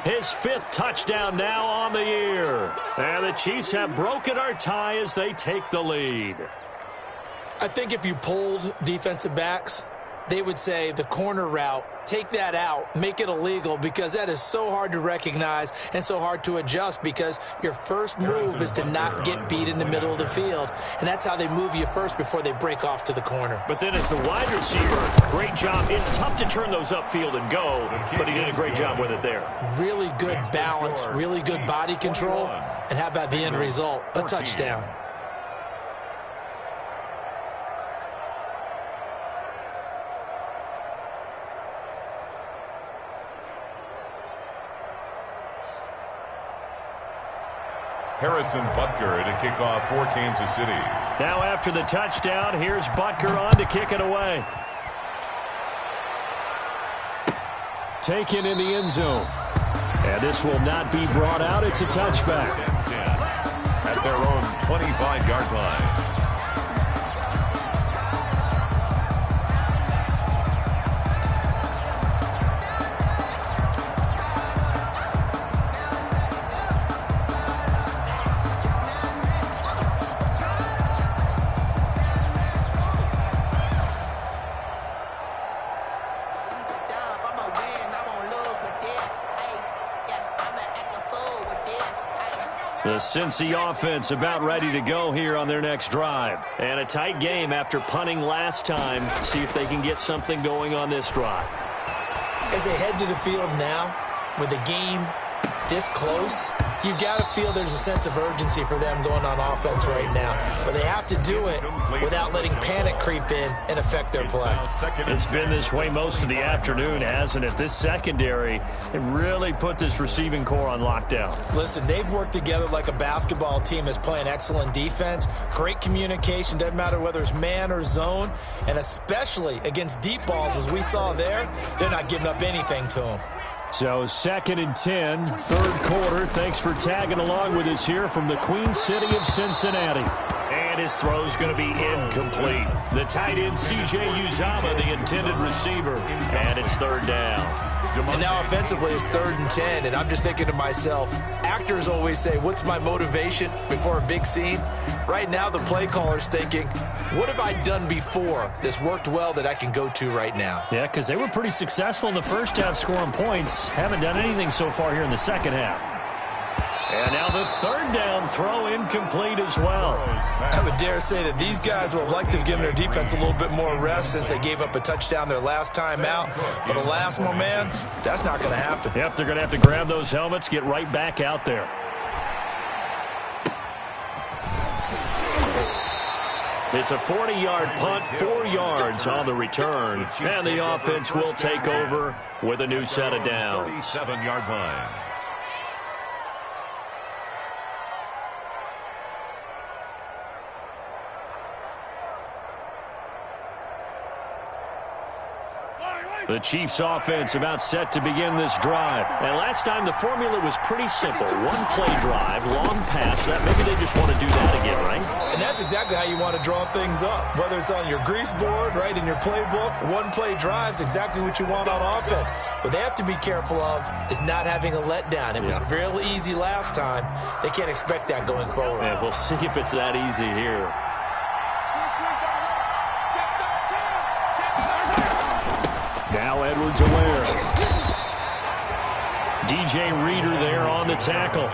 his 5th touchdown now on the year. And the Chiefs have broken our tie as they take the lead. I think if you polled defensive backs, they would say the corner route, take that out, make it illegal, because that is so hard to recognize and so hard to adjust, because your first move is to not get beat in the middle of the field. And that's how they move you first before they break off to the corner. But then as the wide receiver, great job. It's tough to turn those upfield and go, but he did a great job with it there. Really good balance, really good body control, and how about the end result? A touchdown. Harrison Butker to kick off for Kansas City. Now after the touchdown, here's Butker on to kick it away. Taken in the end zone. And this will not be brought out. It's a touchback. At their own 25-yard line. The Cincy offense about ready to go here on their next drive. And a tight game after punting last time. See if they can get something going on this drive. As they head to the field now, with the game this close, you've got to feel there's a sense of urgency for them going on offense right now. But they have to do it without letting panic creep in and affect their play. It's been this way most of the afternoon, hasn't it? This secondary, it really put this receiving core on lockdown. Listen, they've worked together like a basketball team that's playing excellent defense. Great communication, doesn't matter whether it's man or zone. And especially against deep balls, as we saw there, they're not giving up anything to them. So 2nd and 10, 3rd quarter. Thanks for tagging along with us here from the Queen City of Cincinnati. And his throw's going to be incomplete. The tight end, C.J. Uzomah, the intended receiver. And it's 3rd down. And now offensively it's 3rd and 10, and I'm just thinking to myself, actors always say, what's my motivation before a big scene? Right now the play caller's thinking, what have I done before that's worked well that I can go to right now? Yeah, because they were pretty successful in the first half scoring points. Haven't done anything so far here in the second half. And now the 3rd down throw incomplete as well. I would dare say that these guys would have liked to have given their defense a little bit more rest since they gave up a touchdown their last time out. But alas, my man, that's not going to happen. Yep, they're going to have to grab those helmets, get right back out there. It's a 40-yard punt, 4 yards on the return. And the offense will take over with a new set of downs. 37-yard line. The Chiefs offense about set to begin this drive. And last time the formula was pretty simple. 1 play drive, long pass. That maybe they just want to do that again, right? And that's exactly how you want to draw things up. Whether it's on your grease board, right, in your playbook, 1 play drive is exactly what you want on offense. What they have to be careful of is not having a letdown. It was real easy last time. They can't expect that going forward. Yeah, we'll see if it's that easy here. Now Edwards-Helaire. DJ Reader there on the tackle.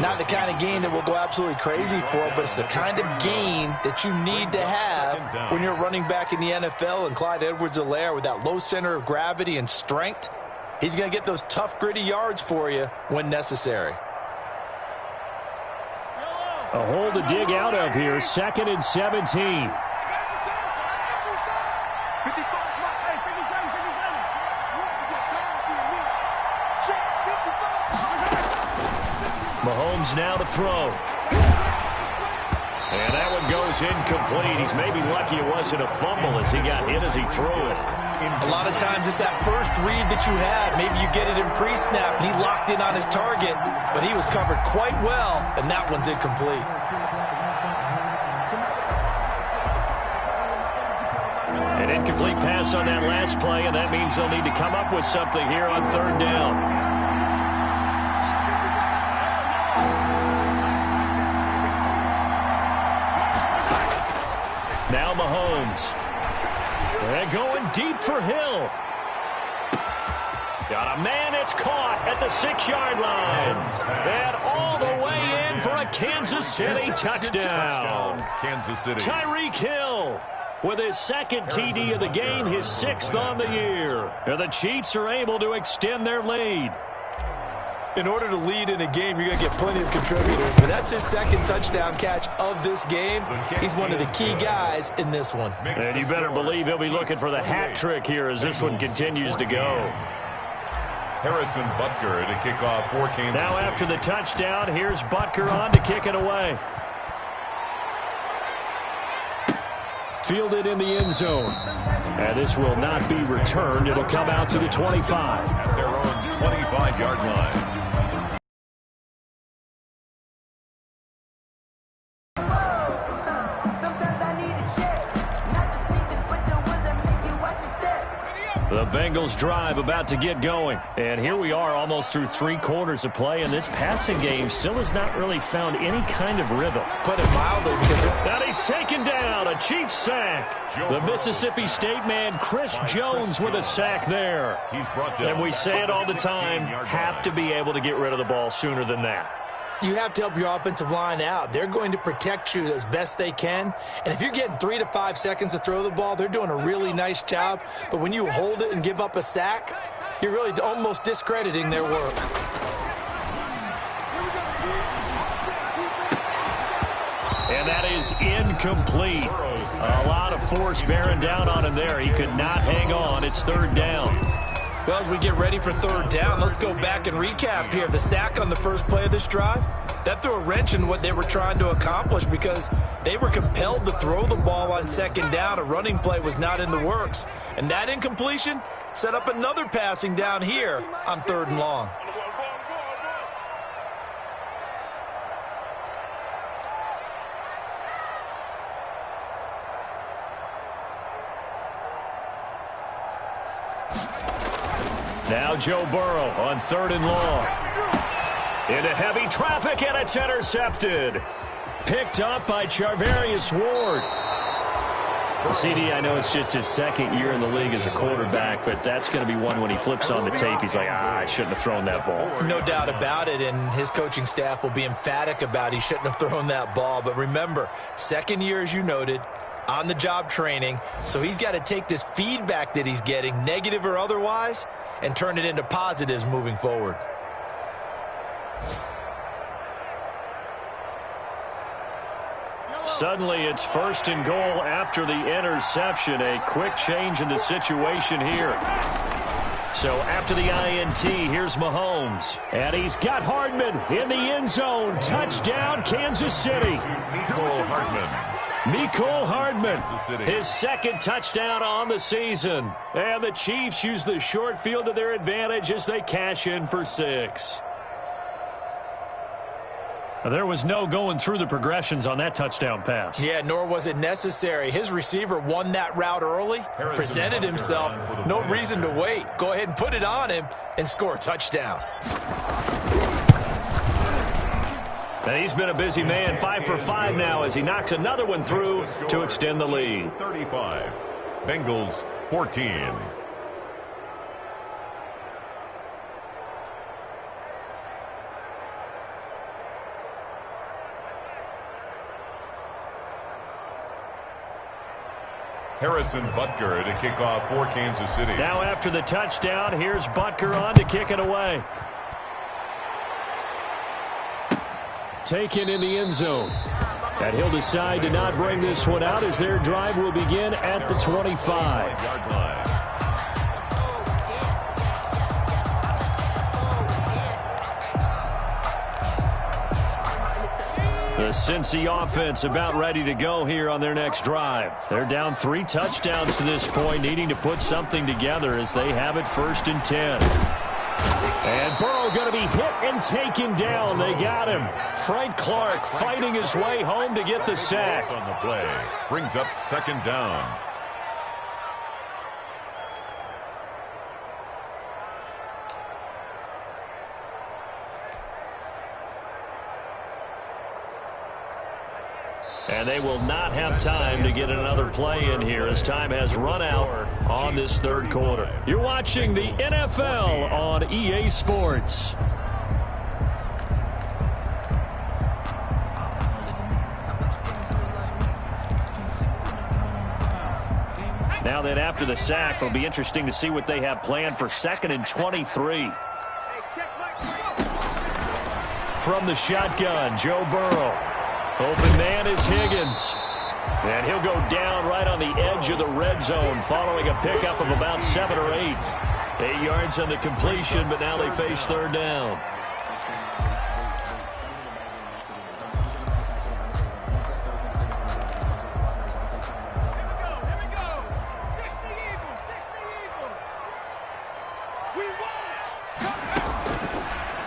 Not the kind of game that we'll go absolutely crazy for, but it's the kind of game that you need to have when you're running back in the NFL. And Clyde Edwards-Helaire, with that low center of gravity and strength, he's going to get those tough, gritty yards for you when necessary. A hole to dig out of here. 2nd and 17. Mahomes now to throw. And that one goes incomplete. He's maybe lucky it wasn't a fumble as he got hit as he threw it. A lot of times it's that first read that you have. Maybe you get it in pre-snap, and he locked in on his target, but he was covered quite well, and that one's incomplete. An incomplete pass on that last play, and that means they'll need to come up with something here on third down. Now Mahomes. They're going deep for Hill. Got a man, it's caught at the 6-yard line. And all the way in for a Kansas City touchdown. Kansas City. Tyreek Hill with his second TD of the game, his 6th on the year. And the Chiefs are able to extend their lead. In order to lead in a game, you're going to get plenty of contributors, but that's his second touchdown catch of this game. He's one of the key guys in this one. And you better believe he'll be looking for the hat trick here as this one continues to go. Harrison Butker to kick off for Kansas Now City. after the touchdown, here's Butker on to kick it away. Fielded in the end zone. And this will not be returned. It'll come out to the 25. At their own 25-yard line. The Bengals drive about to get going. And here we are almost through 3 quarters of play, and this passing game still has not really found any kind of rhythm. Put it mildly because And he's taken down, a Chiefs sack. The Mississippi State man, Chris Jones, with a sack there. He's brought down. And we say it all the time, have to be able to get rid of the ball sooner than that. you have to help your offensive line out. They're going to protect you as best they can. And if you're getting 3 to 5 seconds to throw the ball, they're doing a really nice job. But when you hold it and give up a sack, you're really almost discrediting their work. And that is incomplete. A lot of force bearing down on him there. He could not hang on. It's third down. Well, as we get ready for third down, let's go back and recap here. The sack on the first play of this drive, that threw a wrench in what they were trying to accomplish because they were compelled to throw the ball on second down. A running play was not in the works. And that incompletion set up another passing down here on third and long. Now Joe Burrow on third and long. Into heavy traffic, and it's intercepted. Picked up by Charvarius Ward. Well, CD, I know it's just his second year in the league as a quarterback, but that's going to be one when he flips on the tape. He's like, I shouldn't have thrown that ball. No doubt about it, and his coaching staff will be emphatic about he shouldn't have thrown that ball. But remember, second year, as you noted, on-the-job training, so he's got to take this feedback that he's getting, negative or otherwise, and turn it into positives moving forward. Suddenly, it's first and goal after the interception. A quick change in the situation here. So after the INT, here's Mahomes. And he's got Hardman in the end zone. Touchdown, Kansas City. Mecole Hardman, his second touchdown on the season. And the Chiefs use the short field to their advantage as they cash in for 6. There was no going through the progressions on that touchdown pass. Yeah, nor was it necessary. His receiver won that route early, presented himself. No reason to wait. Go ahead and put it on him and score a touchdown. And he's been a busy man, 5 for 5 now as he knocks another one through to extend the lead. 35, Bengals 14. Harrison Butker to kick off for Kansas City. Now after the touchdown, here's Butker on to kick it away. Taken in the end zone. And he'll decide to not bring this one out as their drive will begin at the 25. The The Cincy offense about ready to go here on their next drive. They're down 3 touchdowns to this point, needing to put something together as they have it 1st and 10. And Burrow going to be hit and taken down. They got him. Frank Clark fighting his way home to get the sack. On the play. Brings up 2nd down. And they will not have time to get another play in here as time has run out on this 3rd quarter. You're watching the NFL on EA Sports. Now then, after the sack, it'll be interesting to see what they have planned for 2nd and 23. From the shotgun, Joe Burrow. Open man is Higgins. And he'll go down right on the edge of the red zone following a pickup of about 7 or 8. 8 yards on the completion, but now they face 3rd down.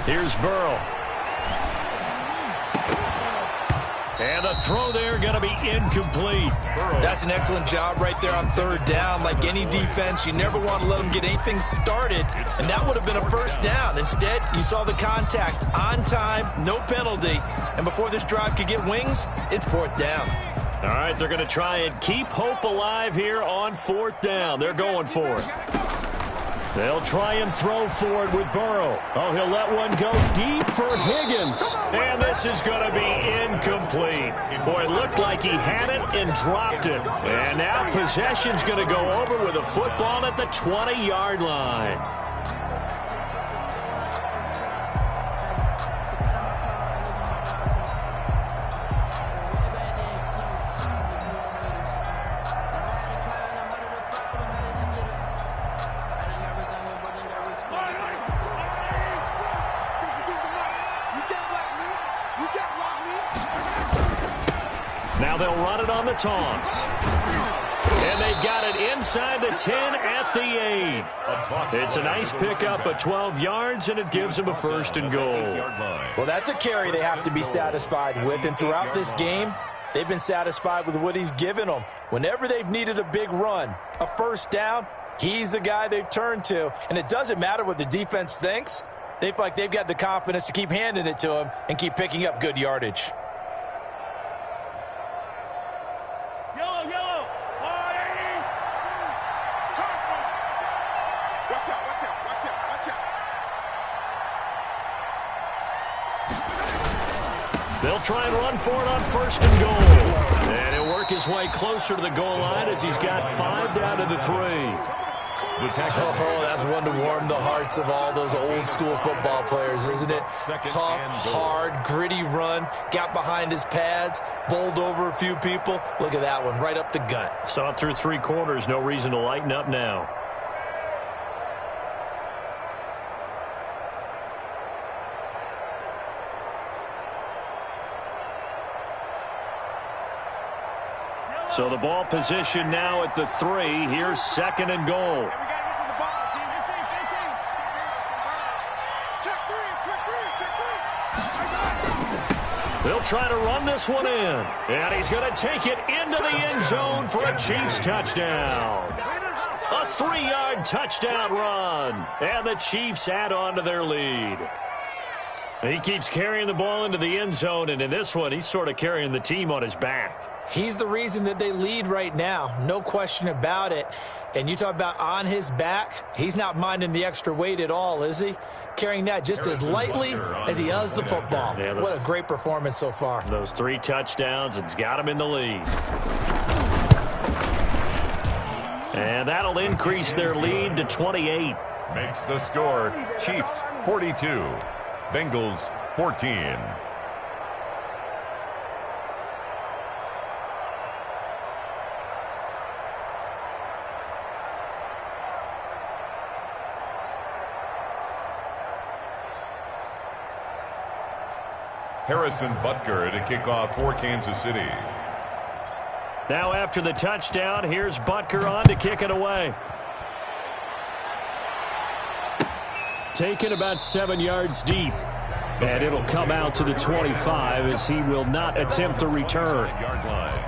Here's Burrow. And the throw there going to be incomplete. That's an excellent job right there on 3rd down. Like any defense, you never want to let them get anything started, and that would have been a 1st down. Instead, you saw the contact on time, no penalty, and before this drive could get wings, it's 4th down. All right, they're going to try and keep hope alive here on 4th down. They're going for it. They'll try and throw for it with Burrow. Oh, he'll let one go deep for Higgins. And this is going to be incomplete. Boy, it looked like he had it and dropped it. And now possession's going to go over with a football at the 20-yard line. Now they'll run it on the toss. And they've got it inside the 10 at the 8. It's a nice pickup of 12 yards, and it gives them a 1st and goal. Well, that's a carry they have to be satisfied with, and throughout this game, they've been satisfied with what he's given them. Whenever they've needed a big run, a 1st down, he's the guy they've turned to, and it doesn't matter what the defense thinks. They feel like they've got the confidence to keep handing it to him and keep picking up good yardage. They'll try and run for it on 1st and goal. And he'll work his way closer to the goal line as he's got 5 down to the 3. Oh, that's one to warm the hearts of all those old school football players, isn't it? Tough, hard, gritty run, got behind his pads, bowled over a few people. Look at that one, right up the gut. Saw it through 3 quarters, no reason to lighten up now. So the ball position now at the 3. Here's 2nd and goal. They'll try to run this one in. And he's going to take it into the end zone for a Chiefs touchdown. A 3-yard touchdown run. And the Chiefs add on to their lead. He keeps carrying the ball into the end zone, and in this one, he's sort of carrying the team on his back. He's the reason that they lead right now, no question about it. And you talk about on his back, he's not minding the extra weight at all, is he? Carrying that just as lightly as he does the football. Yeah, what a great performance so far. Those 3 touchdowns, it's got him in the lead. And that'll increase their lead to 28. Makes the score Chiefs 42, Bengals 14. Harrison Butker to kick off for Kansas City. Now after the touchdown, here's Butker on to kick it away. Taken about 7 yards deep. And it'll come out to the 25 as he will not attempt a return. Yard line.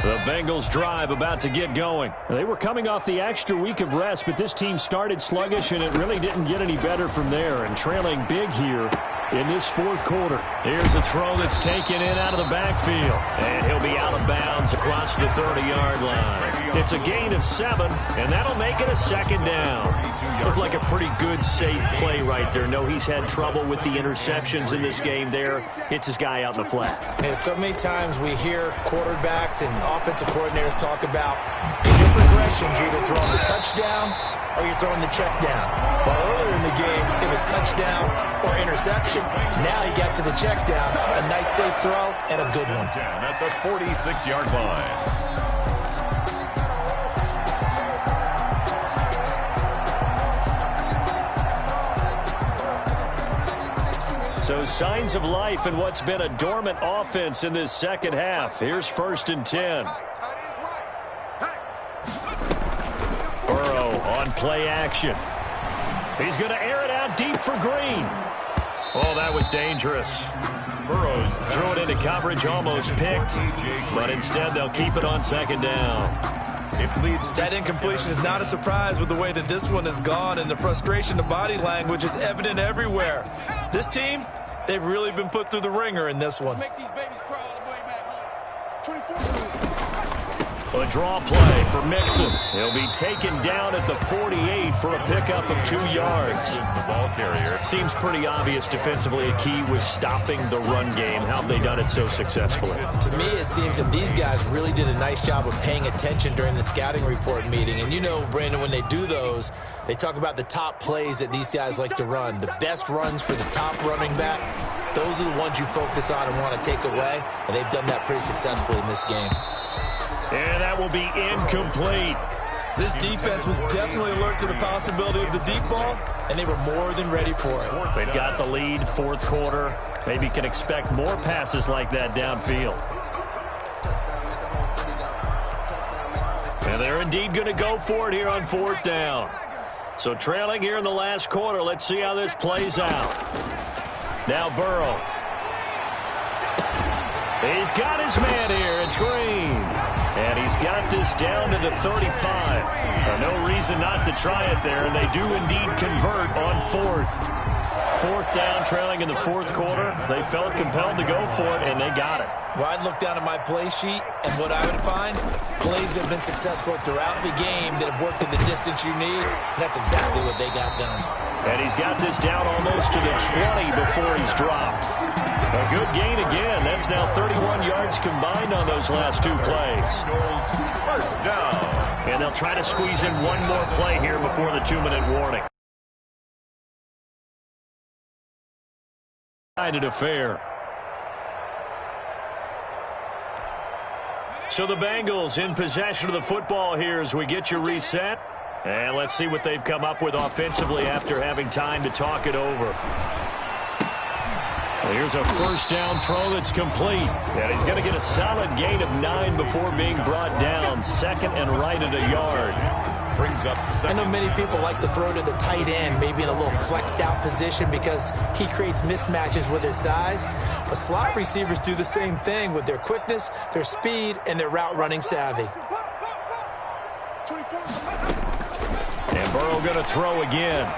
The Bengals drive about to get going. They were coming off the extra week of rest, but this team started sluggish, and it really didn't get any better from there. And trailing big here in this fourth quarter. Here's a throw that's taken in out of the backfield. And he'll be out of bounds across the 30-yard line. It's a gain of 7, and that'll make it a second down. Looked like a pretty good, safe play right there. No, he's had trouble with the interceptions in this game there. Hits his guy out in the flat. And so many times we hear quarterbacks and offensive coordinators talk about in your progressions, you're either throwing the touchdown or you're throwing the check down. Well, earlier in the game, it was touchdown or interception. Now he got to the check down, a nice safe throw, and a good one. Down at the 46-yard line. So signs of life in what's been a dormant offense in this second half. Here's 1st and 10. Burrow on play action. He's going to air it out deep for Green. Oh, that was dangerous. Burrow's threw it into coverage, almost picked, but instead they'll keep it on second down. That incompletion is not a surprise with the way that this one has gone, and the frustration, the body language is evident everywhere. This team, they've really been put through the ringer in this one. A draw play for Mixon. He'll be taken down at the 48 for a pickup of 2 yards. The ball carrier. Seems pretty obvious defensively a key was stopping the run game. How have they done it so successfully? To me, it seems that these guys really did a nice job of paying attention during the scouting report meeting. And you know, Brandon, when they do those, they talk about the top plays that these guys like to run. The best runs for the top running back, those are the ones you focus on and want to take away. And they've done that pretty successfully in this game. And that will be incomplete. This defense was definitely alert to the possibility of the deep ball, and they were more than ready for it. They've got the lead, fourth quarter. Maybe can expect more passes like that downfield. And they're indeed going to go for it here on 4th down. So trailing here in the last quarter. Let's see how this plays out. Now Burrow. He's got his man here. It's Green. And he's got this down to the 35. No reason not to try it there, and they do indeed convert on 4th. 4th down, trailing in the fourth quarter. They felt compelled to go for it, and they got it. Well, I'd look down at my play sheet, and what I would find, plays that have been successful throughout the game that have worked in the distance you need, and that's exactly what they got done. And he's got this down almost to the 20 before he's dropped. A good gain again. That's now 31 yards combined on those last 2 plays. First down. And they'll try to squeeze in one more play here before the 2-minute warning. Affair. So the Bengals in possession of the football here as we get you reset. And let's see what they've come up with offensively after having time to talk it over. Here's a first down throw that's complete. And he's going to get a solid gain of 9 before being brought down. 2nd and right at a yard. Brings up I know many people like to throw to the tight end, maybe in a little flexed out position because he creates mismatches with his size. But slot receivers do the same thing with their quickness, their speed, and their route running savvy. And Burrow going to throw again.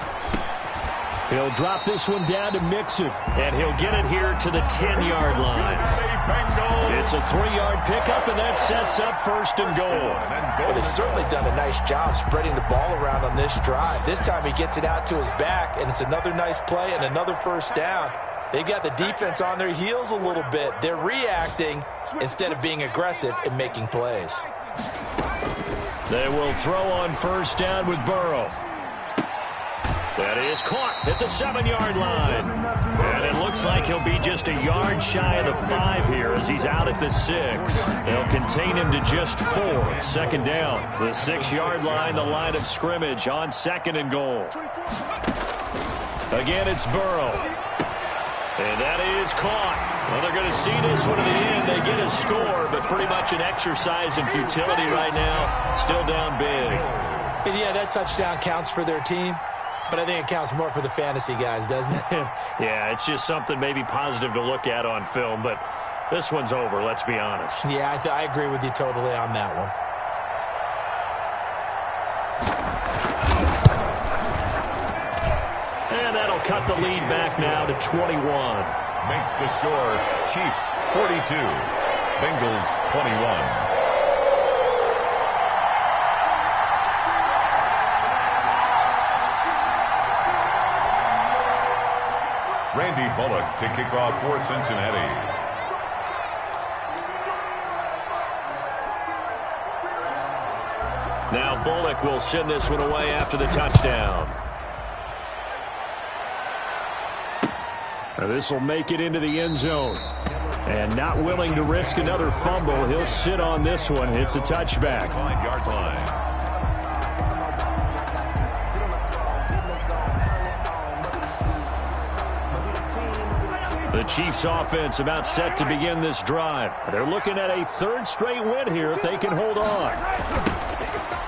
He'll drop this one down to Mixon, and he'll get it here to the 10-yard line. It's a 3-yard pickup, and that sets up 1st and goal. Well, they've certainly done a nice job spreading the ball around on this drive. This time he gets it out to his back, and it's another nice play and another first down. They've got the defense on their heels a little bit. They're reacting instead of being aggressive and making plays. They will throw on 1st down with Burrow. That is caught at the 7-yard line. And it looks like he'll be just a yard shy of the 5 here as he's out at the 6. They'll contain him to just 4. Second down. The 6-yard line, the line of scrimmage on 2nd and goal. Again, it's Burrow. And that is caught. Well, they're going to see this one to the end. They get a score, but pretty much an exercise in futility right now. Still down big. And yeah, that touchdown counts for their team. But I think it counts more for the fantasy guys, doesn't it? Yeah, it's just something maybe positive to look at on film, but this one's over, let's be honest. Yeah, I agree with you totally on that one. And that'll cut the lead back now to 21. Makes the score Chiefs 42, Bengals 21. Randy Bullock to kick off for Cincinnati. Now Bullock will send this one away after the touchdown. This will make it into the end zone. And not willing to risk another fumble, he'll sit on this one. It's a touchback. 5-yard line. The Chiefs offense about set to begin this drive. They're looking at a 3rd straight win here if they can hold on.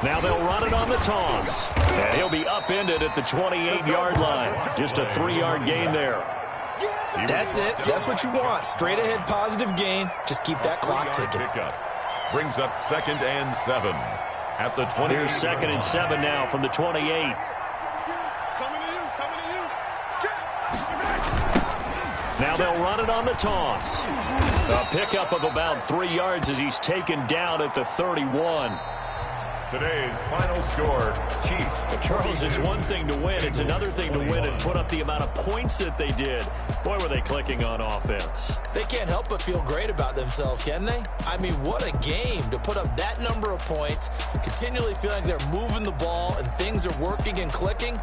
Now they'll run it on the toss. And he'll be upended at the 28-yard line. Just a 3-yard gain there. That's it. That's what you want. Straight ahead positive gain. Just keep that clock ticking. Brings up 2nd and 7 at the 20. Here's 2nd and 7 now from the 28. Now they'll run it on the toss. A pickup of about 3 yards as he's taken down at the 31. Today's final score, Chiefs. Charles, it's one thing to win. It's another thing to win and put up the amount of points that they did. Boy, were they clicking on offense. They can't help but feel great about themselves, can they? I mean, what a game to put up that number of points, continually feel like they're moving the ball and things are working and clicking.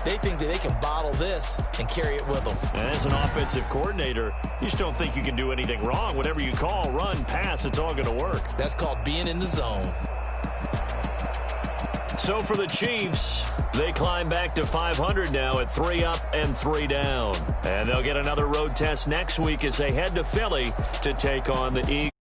They think that they can bottle this and carry it with them. And as an offensive coordinator, you just don't think you can do anything wrong. Whatever you call, run, pass, it's all going to work. That's called being in the zone. So for the Chiefs, they climb back to 500 now at 3 up and 3 down. And they'll get another road test next week as they head to Philly to take on the Eagles.